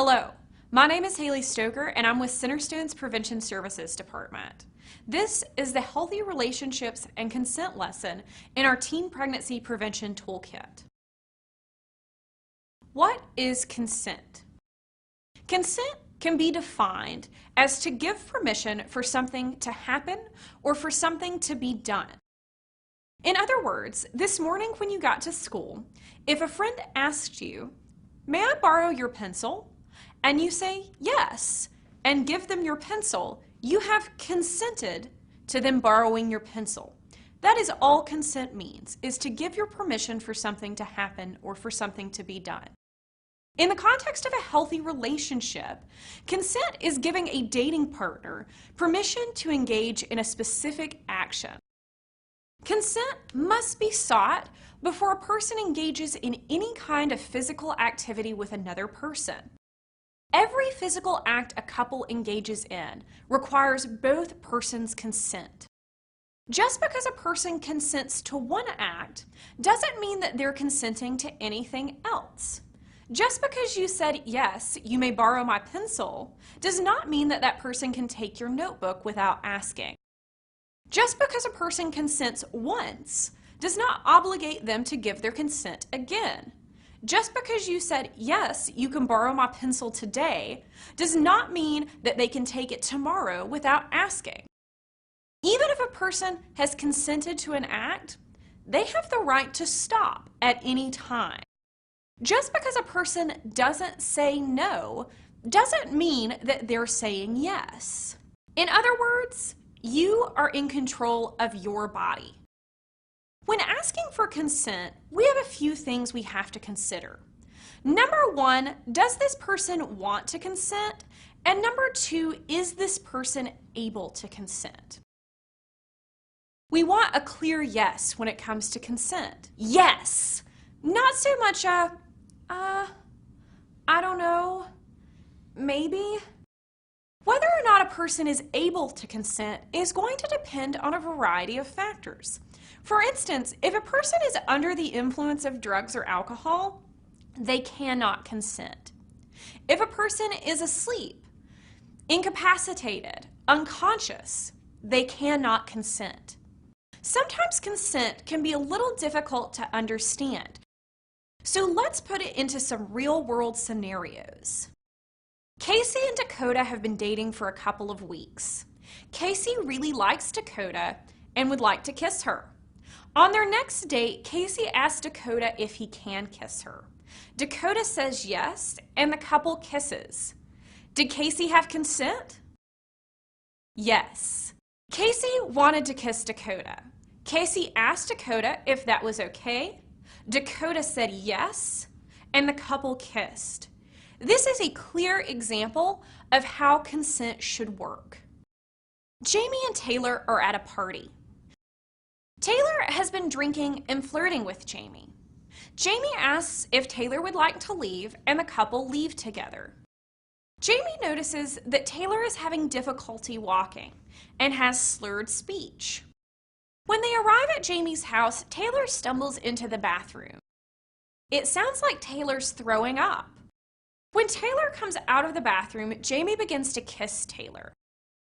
Hello, my name is Haley Stoker and I'm with Centerstone's Prevention Services Department. This is the Healthy Relationships and Consent lesson in our Teen Pregnancy Prevention Toolkit. What is consent? Consent can be defined as to give permission for something to happen or for something to be done. In other words, this morning when you got to school, if a friend asked you, "May I borrow your pencil?" and you say yes and give them your pencil, you have consented to them borrowing your pencil. That is all consent means, is to give your permission for something to happen or for something to be done. In the context of a healthy relationship, consent is giving a dating partner permission to engage in a specific action. Consent must be sought before a person engages in any kind of physical activity with another person. Every physical act a couple engages in requires both persons' consent. Just because a person consents to one act doesn't mean that they're consenting to anything else. Just because you said, "Yes, you may borrow my pencil," does not mean that that person can take your notebook without asking. Just because a person consents once does not obligate them to give their consent again. Just because you said, "Yes, you can borrow my pencil today," does not mean that they can take it tomorrow without asking. Even if a person has consented to an act, they have the right to stop at any time. Just because a person doesn't say no doesn't mean that they're saying yes. In other words, you are in control of your body. When asking for consent, we have a few things we have to consider. Number one, does this person want to consent? And number two, is this person able to consent? We want a clear yes when it comes to consent. Yes! Not so much I don't know, maybe. Whether or not a person is able to consent is going to depend on a variety of factors. For instance, if a person is under the influence of drugs or alcohol, they cannot consent. If a person is asleep, incapacitated, unconscious, they cannot consent. Sometimes consent can be a little difficult to understand. So let's put it into some real-world scenarios. Casey and Dakota have been dating for a couple of weeks. Casey really likes Dakota and would like to kiss her. On their next date, Casey asks Dakota if he can kiss her. Dakota says yes, and the couple kisses. Did Casey have consent? Yes. Casey wanted to kiss Dakota. Casey asked Dakota if that was okay. Dakota said yes, and the couple kissed. This is a clear example of how consent should work. Jamie and Taylor are at a party. Taylor has been drinking and flirting with Jamie. Jamie asks if Taylor would like to leave, and the couple leave together. Jamie notices that Taylor is having difficulty walking and has slurred speech. When they arrive at Jamie's house, Taylor stumbles into the bathroom. It sounds like Taylor's throwing up. When Taylor comes out of the bathroom, Jamie begins to kiss Taylor.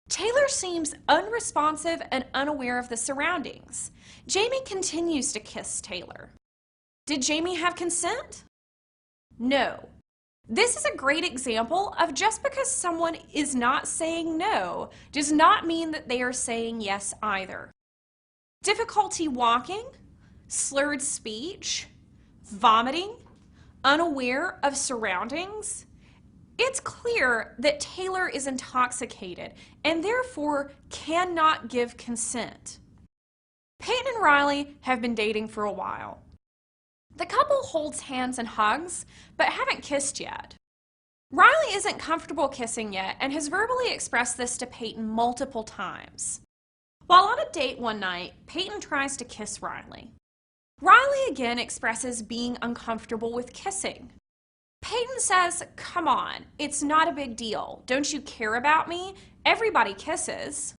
Taylor seems unresponsive and unaware of the surroundings. Jamie continues to kiss Taylor. Did Jamie have consent? No. This is a great example of just because someone is not saying no does not mean that they are saying yes either. Difficulty walking, slurred speech, vomiting, unaware of surroundings. It's clear that Taylor is intoxicated and therefore cannot give consent. Peyton and Riley have been dating for a while. The couple holds hands and hugs, but haven't kissed yet. Riley isn't comfortable kissing yet and has verbally expressed this to Peyton multiple times. While on a date one night, Peyton tries to kiss Riley. Riley again expresses being uncomfortable with kissing. Peyton says, "Come on, it's not a big deal. Don't you care about me? Everybody kisses."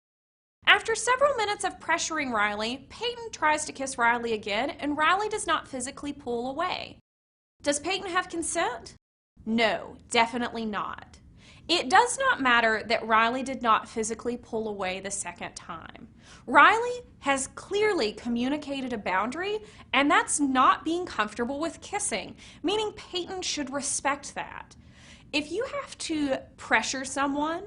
After several minutes of pressuring Riley, Peyton tries to kiss Riley again, and Riley does not physically pull away. Does Peyton have consent? No, definitely not. It does not matter that Riley did not physically pull away the second time. Riley has clearly communicated a boundary, and that's not being comfortable with kissing, meaning Peyton should respect that. If you have to pressure someone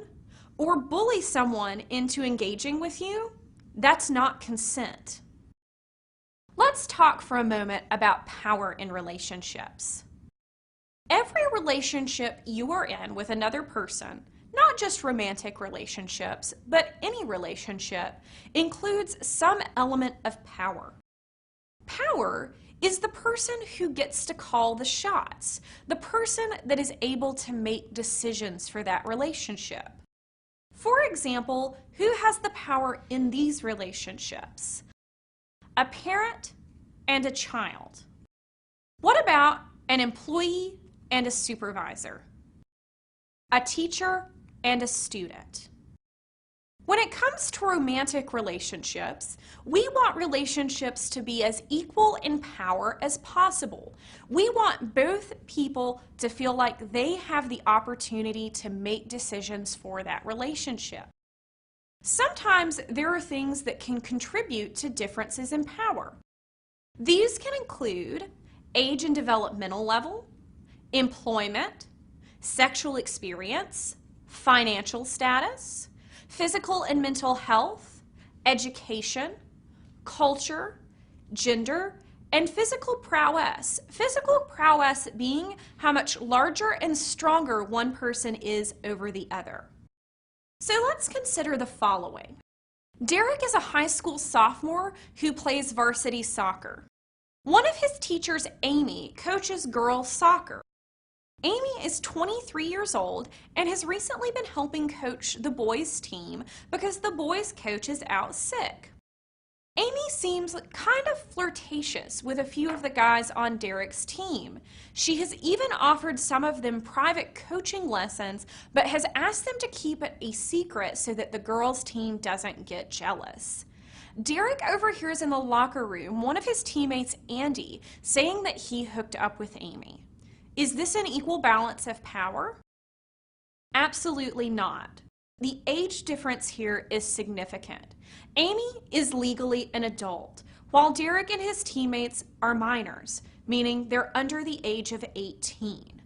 or bully someone into engaging with you, that's not consent. Let's talk for a moment about power in relationships. Every relationship you are in with another person, not just romantic relationships, but any relationship, includes some element of power. Power is the person who gets to call the shots, the person that is able to make decisions for that relationship. For example, who has the power in these relationships? A parent and a child. What about an employee and a supervisor? A teacher and a student? When it comes to romantic relationships, we want relationships to be as equal in power as possible. We want both people to feel like they have the opportunity to make decisions for that relationship. Sometimes there are things that can contribute to differences in power. These can include age and developmental level, employment, sexual experience, financial status, physical and mental health, education, culture, gender, and physical prowess. Physical prowess being how much larger and stronger one person is over the other. So let's consider the following. Derek is a high school sophomore who plays varsity soccer. One of his teachers, Amy, coaches girls soccer. Amy is 23 years old and has recently been helping coach the boys' team because the boys' coach is out sick. Amy seems kind of flirtatious with a few of the guys on Derek's team. She has even offered some of them private coaching lessons, but has asked them to keep it a secret so that the girls' team doesn't get jealous. Derek overhears in the locker room one of his teammates, Andy, saying that he hooked up with Amy. Is this an equal balance of power? Absolutely not. The age difference here is significant. Amy is legally an adult, while Derek and his teammates are minors, meaning they're under the age of 18.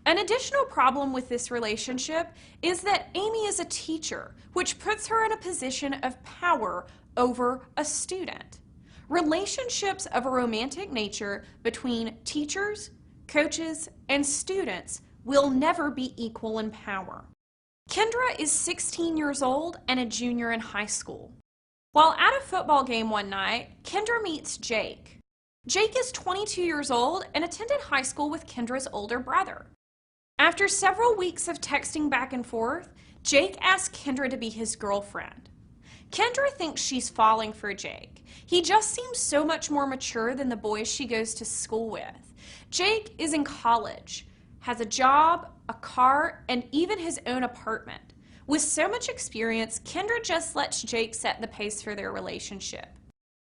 An additional problem with this relationship is that Amy is a teacher, which puts her in a position of power over a student. Relationships of a romantic nature between teachers, coaches, and students will never be equal in power. Kendra is 16 years old and a junior in high school. While at a football game one night, Kendra meets Jake. Jake is 22 years old and attended high school with Kendra's older brother. After several weeks of texting back and forth, Jake asks Kendra to be his girlfriend. Kendra thinks she's falling for Jake. He just seems so much more mature than the boys she goes to school with. Jake is in college, has a job, a car, and even his own apartment. With so much experience, Kendra just lets Jake set the pace for their relationship.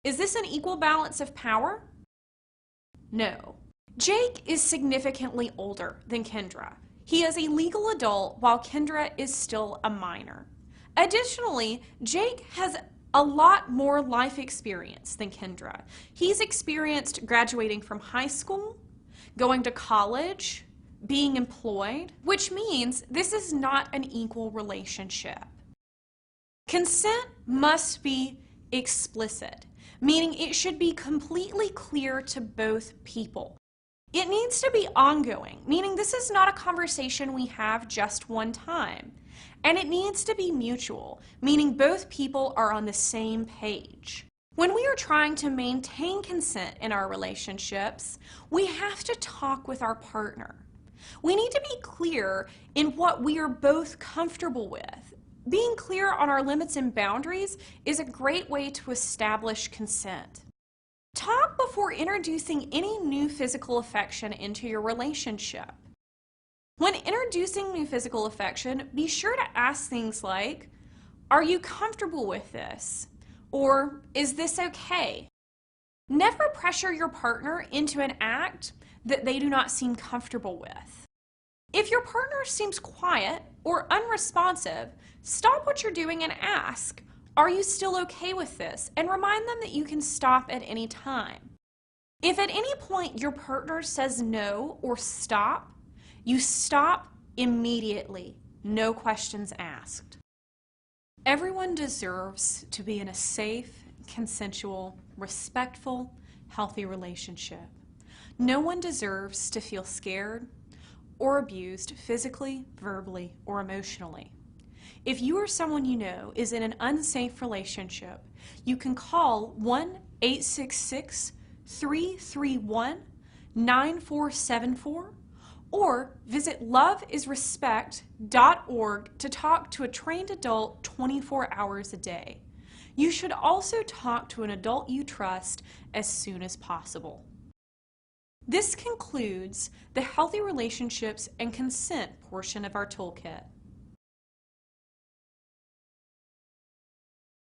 Is this an equal balance of power? No. Jake is significantly older than Kendra. He is a legal adult while Kendra is still a minor. Additionally, Jake has a lot more life experience than Kendra. He's experienced graduating from high school, going to college, being employed, which means this is not an equal relationship. Consent must be explicit, meaning it should be completely clear to both people. It needs to be ongoing, meaning this is not a conversation we have just one time. And it needs to be mutual, meaning both people are on the same page. When we are trying to maintain consent in our relationships, we have to talk with our partner. We need to be clear in what we are both comfortable with. Being clear on our limits and boundaries is a great way to establish consent. Talk before introducing any new physical affection into your relationship. When introducing new physical affection, be sure to ask things like, "Are you comfortable with this?" Or, "Is this okay?" Never pressure your partner into an act that they do not seem comfortable with. If your partner seems quiet or unresponsive, stop what you're doing and ask, "Are you still okay with this?" and remind them that you can stop at any time. If at any point your partner says no or stop, you stop immediately, no questions asked. Everyone deserves to be in a safe, consensual, respectful, healthy relationship. No one deserves to feel scared or abused physically, verbally, or emotionally. If you or someone you know is in an unsafe relationship, you can call 1-866-331-9474 or visit loveisrespect.org to talk to a trained adult 24 hours a day. You should also talk to an adult you trust as soon as possible. This concludes the Healthy Relationships and Consent portion of our toolkit.